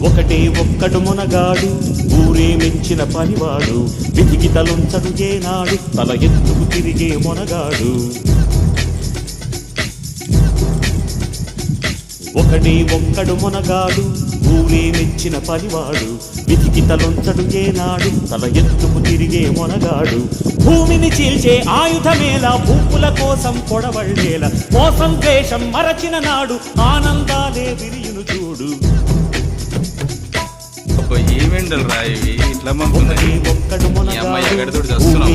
ఒకటే ఒక్కడు మునగాడు ఊరే మెచ్చిన పనివాడు వెతికి తలుంచడు ఏనాడు తల ఎత్తుకు తిరిగే మొనగాడు ఒకటే ఒక్కడు మునగాడు ఊరే మెచ్చిన పనివాడు వెతికి తలుంచడు ఏనాడు తల ఎత్తుకు తిరిగే మొనగాడు భూమిని చీల్చే ఆయుధమేలా భూపుల కోసం పొడవళ్ళేలా మోసం ద్వేషం మరచిన నాడు ఆనందాలే విరియును చూడు ఏమెండలు రాయివి ఇట్లా పంపుతున్నాయి ఈ అమ్మాయి ఎక్కడితోటి చేస్తున్నాం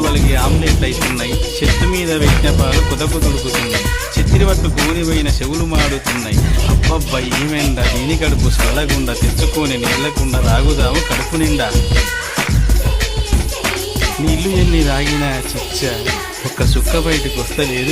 వాళ్ళకి ఆమ్లెట్లు అవుతున్నాయి చెట్టు మీద పెట్టిన పాలు కుదకు తుడుకుతున్నాయి చెత్తిరి పట్టు కూలిపోయిన చెవులు మాడుతున్నాయి అబ్బబ్బా ఏమెండ దీని కడుపు చల్లగుండా తెచ్చుకొని నీళ్ళకుండా తాగుదాము కడుపు నిండా నీళ్లు ఎన్ని తాగినా చిచ్చ ఒక్క సుక్క బయటకు వస్తలేదు